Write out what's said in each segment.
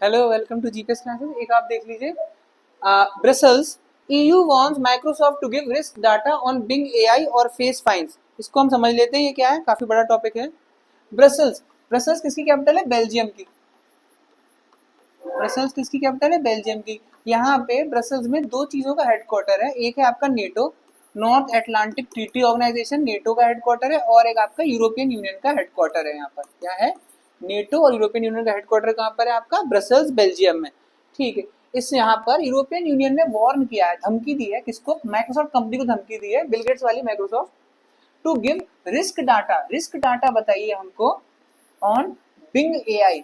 Hello, welcome to GPS classes. एक आप देख लीजिए, Brussels EU wants Microsoft to give risk data on Bing AI और face fines. इसको हम समझ लेते हैं, ये क्या है, काफी बड़ा टॉपिक है। ब्रसल्स ब्रसल्स किसकी कैपिटल है? बेल्जियम की। ब्रसल्स किसकी कैपिटल है? बेल्जियम की। यहाँ पे ब्रसल्स में दो चीजों का हेडक्वार्टर है। एक है आपका NATO, North Atlantic Treaty Organization, NATO का हेडक्वार्टर है, और एक आपका यूरोपियन यूनियन का हेडक्वार्टर है। यहाँ पर क्या है? नेटो और यूरोपियन यूनियन का हेडक्वार्टर कहाँ पर है? आपका ब्रसल्स, बेल्जियम में। ठीक है। इस यहाँ पर यूरोपियन यूनियन ने वार्न किया है, धमकी दी है। किसको? माइक्रोसॉफ्ट कंपनी को धमकी दी है, बिल गेट्स वाली Microsoft, to give risk data. Risk data बताइए हमको ऑन बिंग एआई।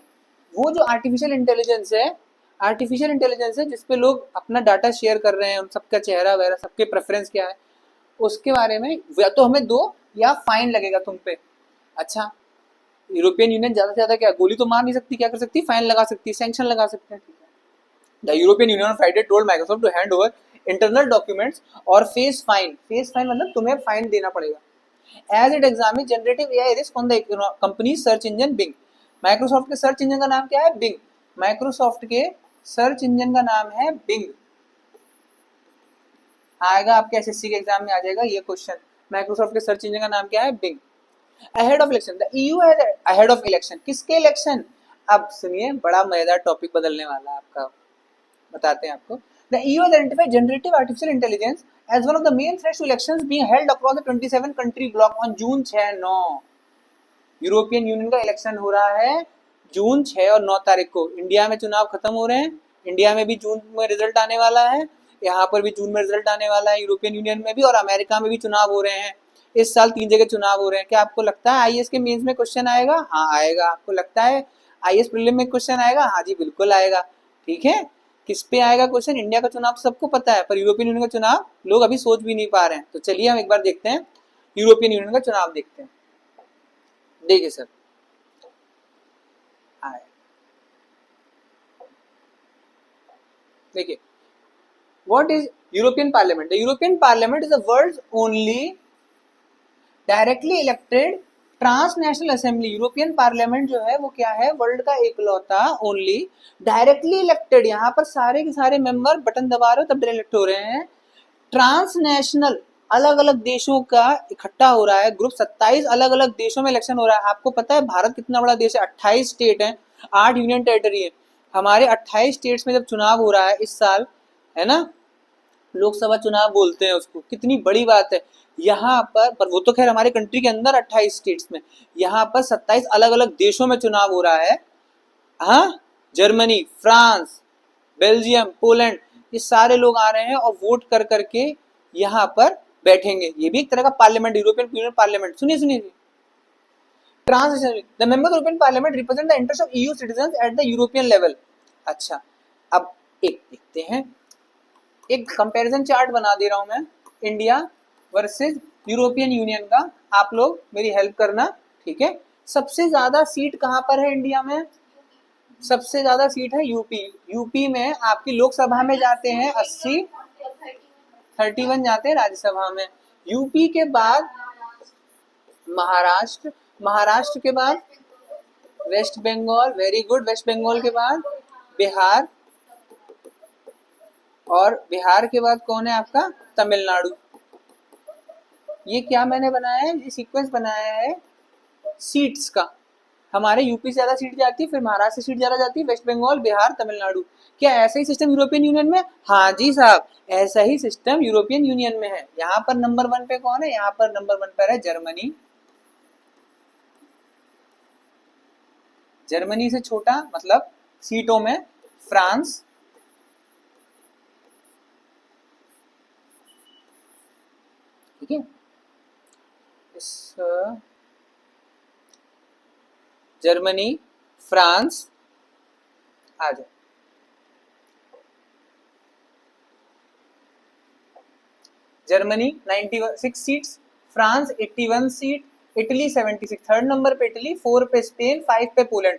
वो जो आर्टिफिशियल इंटेलिजेंस है जिसपे लोग अपना डाटा शेयर कर रहे हैं, उन सबका चेहरा वगैरह, सबके प्रेफरेंस क्या है, उसके बारे में या तो हमें दो या फाइन लगेगा तुम पे। अच्छा, यूरोपियन यूनियन ज्यादा से ज्यादा क्या, गोली तो मार नहीं सकती, क्या कर सकती? फाइन लगा सकती है, सैंक्शन लगा सकते हैं। The European Union Friday told Microsoft to hand over internal documents और फेस फाइन। फेस फाइन मतलब तुम्हें फाइन देना पड़ेगा। As it examine generative AI risk on the company search engine Bing. Microsoft के सर्च इंजन का नाम क्या है? बिंग। माइक्रोसॉफ्ट के सर्च इंजन का नाम है बिंग। आएगा आपके एसएससी के एग्जाम में, आ जाएगा ये क्वेश्चन। माइक्रोसॉफ्ट के सर्च इंजन का नाम क्या है? Bing. Ahead of election, the EU है अहेड ऑफ इलेक्शन। किसके इलेक्शन? अब सुनिए, बड़ा मजेदार टॉपिक बदलने वाला है आपका, बताते हैं आपको। The EU identified generative artificial intelligence as one of the main threats to elections being held across the 27 country bloc on June 6-9। European Union का इलेक्शन हो रहा है जून 6 और 9 तारीख को। इंडिया में चुनाव खत्म हो रहे हैं, इंडिया में भी जून में रिजल्ट आने वाला है, यहाँ पर भी जून में रिजल्ट आने वाला है, यूरोपियन यूनियन में भी, और अमेरिका में भी चुनाव हो रहे हैं। इस साल 3 जगह चुनाव हो रहे हैं। क्या आपको लगता है आईएएस के मेंस में क्वेश्चन आएगा? हाँ आएगा। आपको लगता है आईएएस प्रीलिम में क्वेश्चन आएगा? हाँ जी बिल्कुल आएगा। ठीक है। किस पे आएगा क्वेश्चन? इंडिया का चुनाव सबको पता है, पर यूरोपियन यूनियन का चुनाव लोग अभी सोच भी नहीं पा रहे हैं। तो चलिए हम एक बार देखते हैं, यूरोपियन यूनियन का चुनाव देखते हैं। देखिए सर, आए देखिए, what is European Parliament? The European Parliament is the world's only directly elected transnational assembly. European parliament जो है वो क्या है? वर्ल्ड का एकलौता ओनली डायरेक्टली इलेक्टेड। यहाँ पर सारे के सारे मेंबर बटन दबा रहे हो तब इलेक्ट हो रहे हैं। ट्रांसनेशनल, अलग अलग देशों का इकट्ठा हो रहा है ग्रुप। 27 अलग अलग देशों में इलेक्शन हो रहा है। आपको पता है भारत कितना बड़ा देश है? 28 स्टेट है, 8 यूनियन टेरिटरी है। हमारे 28 स्टेट्स में जब चुनाव हो रहा है इस साल, है ना, लोकसभा चुनाव बोलते हैं उसको, कितनी बड़ी बात है। यहाँ पर वो तो खैर हमारे कंट्री के अंदर 28 स्टेट्स में, यहाँ पर 27 अलग अलग देशों में चुनाव हो रहा है। हाँ, जर्मनी, फ्रांस, बेल्जियम, पोलैंड, ये सारे लोग आ रहे हैं और वोट कर करके यहाँ पर बैठेंगे। ये भी एक तरह का पार्लियामेंट, यूरोपियन यूनियन पार्लियामेंट। सुनिए सुनिए, trans the member European Parliament represent the interest of EU citizens at the European level. अच्छा, अब एक देखते हैं, एक कंपैरिजन चार्ट बना दे रहा हूं मैं, इंडिया वर्सेस यूरोपियन यूनियन का। आप लोग मेरी हेल्प करना, ठीक है। सबसे ज्यादा सीट कहां पर है इंडिया में? सबसे ज्यादा सीट है यूपी। यूपी में आपकी लोकसभा में जाते हैं 80, 31 जाते हैं राज्यसभा में। यूपी के बाद महाराष्ट्र, महाराष्ट्र के बाद वेस्ट बंगाल, वेरी गुड, वेस्ट बंगाल के बाद बिहार, और बिहार के बाद कौन है आपका? तमिलनाडु। ये क्या मैंने बनाया है? ये सीक्वेंस बनाया है सीट्स का। हमारे यूपी से ज्यादा सीट जाती है, फिर महाराष्ट्र से सीट ज्यादा जाती है, वेस्ट बंगाल, बिहार, तमिलनाडु। क्या ऐसा ही सिस्टम यूरोपियन यूनियन में? हाँ जी साहब, ऐसा ही सिस्टम यूरोपियन यूनियन में है। यहाँ पर नंबर 1 पे कौन है? यहाँ पर नंबर 1 पर है जर्मनी। जर्मनी से छोटा मतलब सीटों में फ्रांस, ठीक है। इस जर्मनी, फ्रांस, आ जाए, Germany 96 seats, France 81 seat, Italy 76, third number पे इटली, 4 पे स्पेन, 5 पे पोलैंड।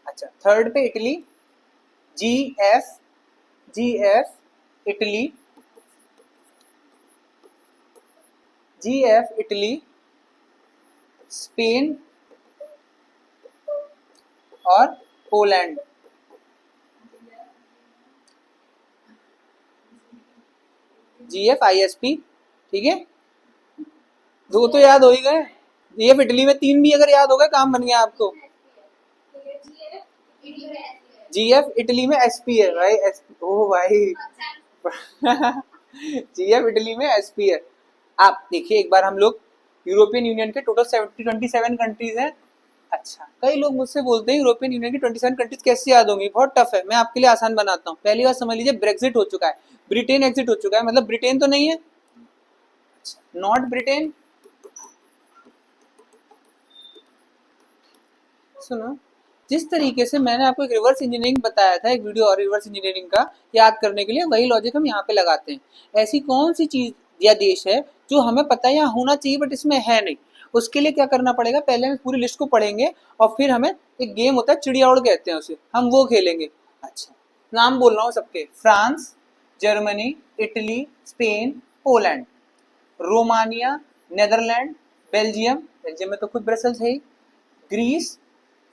अच्छा, थर्ड पे Italy, GF, GF Italy, GF Italy, Spain और पोलैंड। GFISP, ठीक है, दो तो याद हो ही गए। GF इटली में, तीन भी अगर याद हो गए काम बन गया आपको। GF इटली में SP है भाई, ओ भाई GF इटली में SP है। आप देखिए एक बार, हम लोग यूरोपियन यूनियन के टोटल 27 कंट्रीज हैं। अच्छा, कई लोग मुझसे बोलते हैं यूरोपियन यूनियन की 27 कंट्रीज कैसे याद होंगी, बहुत टफ है। मैं आपके लिए आसान बनाता हूँ। पहली बात समझ लीजिए, ब्रेक्सिट हो चुका है, ब्रिटेन एग्जिट हो चुका है, मतलब ब्रिटेन तो नहीं है, नॉट ब्रिटेन। सुनो, जिस तरीके से मैंने आपको एक रिवर्स इंजीनियरिंग बताया था, एक वीडियो और रिवर्स इंजीनियरिंग का याद करने के लिए, वही लॉजिक हम यहाँ पे लगाते हैं। ऐसी कौन सी चीज या देश है जो हमें पता है यहाँ होना चाहिए बट इसमें है नहीं, उसके लिए क्या करना पड़ेगा, पहले हम पूरी लिस्ट को पढ़ेंगे और फिर हमें एक गेम होता है, चिड़िया उड़ कहते हैं उसे, हम वो खेलेंगे। अच्छा, नाम बोल रहा हूँ सबके, France, Germany, Italy, Spain, Poland, Romania, Netherland, Belgium, Belgium में तो खुद ब्रसल्स है ही, Greece,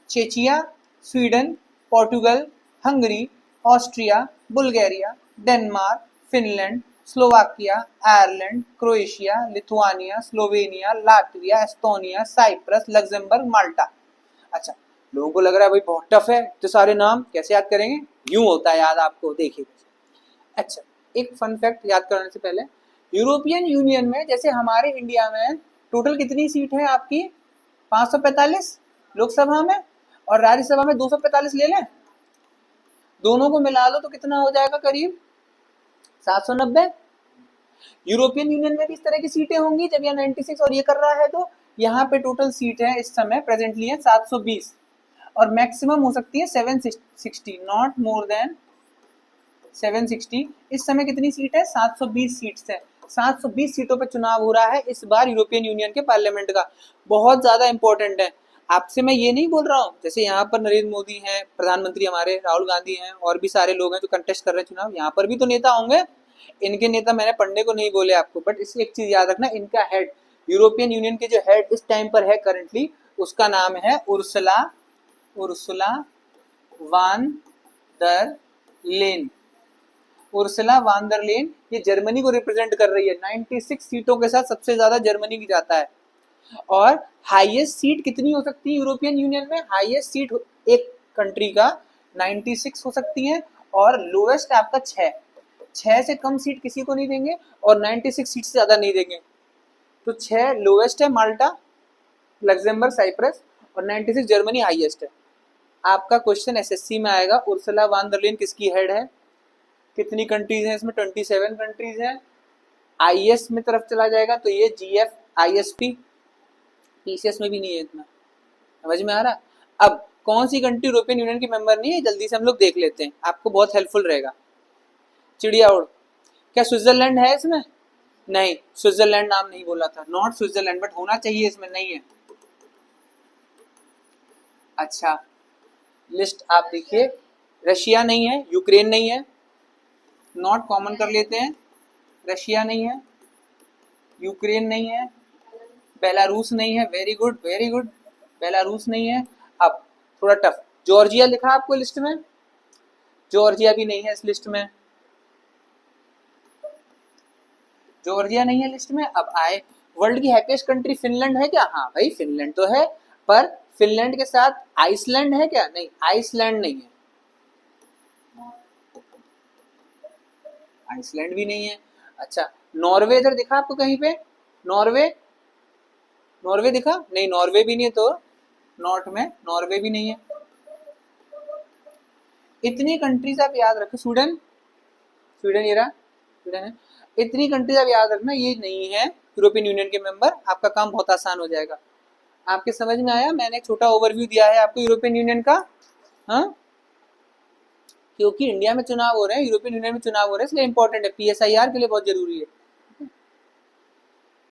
Czechia, Sweden, Portugal, Hungary, Austria, Bulgaria, Denmark, Finland, Slovakia, Ireland, Croatia, Lithuania, Slovenia, Latvia, Estonia, Cyprus, Luxembourg, Malta. अच्छा, लोगों को लग रहा है भाई बहुत टफ है, तो सारे नाम कैसे याद करेंगे, यूं होता है याद, आपको देखिए। अच्छा, एक फन फैक्ट याद करने से पहले, यूरोपियन यूनियन में जैसे हमारे इंडिया में टोटल कितनी सीट है आपकी, 545 लोकसभा में, और राज्यसभा में 245 ले लें, दोनों को मिला लो तो कितना हो जाएगा, करीब 790। यूरोपियन यूनियन में भी इस तरह की सीटें होंगी जब ये 96 और ये कर रहा है, तो यहाँ पे टोटल सीट है इस समय प्रेजेंटली है 720, और मैक्सिमम हो सकती है 760, नॉट मोर देन 760। इस समय कितनी सीट है, 720 सीट्स है। 720 सीटों पर चुनाव हो रहा है इस बार यूरोपियन यूनियन के पार्लियामेंट का, बहुत ज्यादा इंपॉर्टेंट है। आपसे मैं ये नहीं बोल रहा हूँ, जैसे यहाँ पर नरेंद्र मोदी हैं प्रधानमंत्री, हमारे राहुल गांधी हैं, और भी सारे लोग हैं जो कंटेस्ट कर रहे हैं चुनाव, यहाँ पर भी तो नेता होंगे। इनके नेता मैंने पढ़ने को नहीं बोले आपको, बट इस एक चीज याद रखना, इनका हेड, यूरोपियन यूनियन के जो हेड इस टाइम पर है करंटली, उसका नाम है उर्सुला वान दर लेन। उर्सुला वान दर लेन, ये जर्मनी को रिप्रेजेंट कर रही है, 96 सीटों के साथ सबसे ज्यादा जर्मनी की जाता है। और हाईएस्ट सीट कितनी हो सकती है यूरोपियन यूनियन में, हाईएस्ट सीट एक कंट्री का 96 हो सकती है, और लोएस्ट आपका 6 से कम सीट किसी को नहीं देंगे, और 96 सीट से ज्यादा नहीं देंगे। तो 6 लोएस्ट है माल्टा, लग्जमबर्ग, साइप्रस, और 96 जर्मनी हाईएस्ट है। आपका क्वेश्चन एसएससी में आएगा, उर्सुला वान दर लेन किसकी हेड है, कितनी कंट्रीज हैं इसमें, 27 कंट्रीज हैं। आईएस में तरफ चला जाएगा तो ये GFISP, TCS में भी नहीं है इतना, समझ में आ रहा। अब कौन सी कंट्री यूरोपियन यूनियन की मेंबर नहीं है, जल्दी से हम लोग देख लेते हैं, आपको बहुत हेल्पफुल रहेगा। चिड़िया उड़, क्या स्विट्जरलैंड है इसमें, नहीं, स्विट्जरलैंड नाम नहीं बोला था, नॉट स्विट्जरलैंड, बट होना चाहिए इसमें, नहीं है। अच्छा, लिस्ट आप देखिए, रशिया नहीं है, यूक्रेन नहीं है, नॉट कॉमन कर लेते हैं, रशिया नहीं है, यूक्रेन नहीं है, बेलारूस नहीं है, very good very good, Belarus नहीं है। अब थोड़ा टफ, जॉर्जिया लिखा आपको लिस्ट में, जॉर्जिया भी नहीं है इस लिस्ट में, जॉर्जिया नहीं है लिस्ट में। अब आए, वर्ल्ड की हैप्पीएस्ट कंट्री फिनलैंड है क्या, हाँ भाई फिनलैंड तो है, पर फिनलैंड के साथ आइसलैंड है क्या, नहीं, आइसलैंड नहीं है, आइसलैंड भी नहीं है। अच्छा, नॉर्वे इधर दिखा आपको कहीं पे, नॉर्वे, नॉर्वे दिखा, नहीं नॉर्वे भी नहीं है, तो नॉर्थ में नॉर्वे भी नहीं है। इतनी कंट्रीज आप याद रखो, स्वीडन, स्वीडन ये रहा, स्वीडन है। इतनी कंट्रीज आप याद रखना, ये नहीं है यूरोपियन यूनियन के मेंबर, आपका काम बहुत आसान हो जाएगा। आपके समझ में आया, मैंने एक छोटा ओवरव्यू दिया है आपको यूरोपियन यूनियन का, हाँ, क्योंकि इंडिया में चुनाव हो रहे हैं, यूरोपियन यूनियन में चुनाव हो रहे हैं, इसलिए इंपॉर्टेंट है, PSIR के लिए बहुत जरूरी है।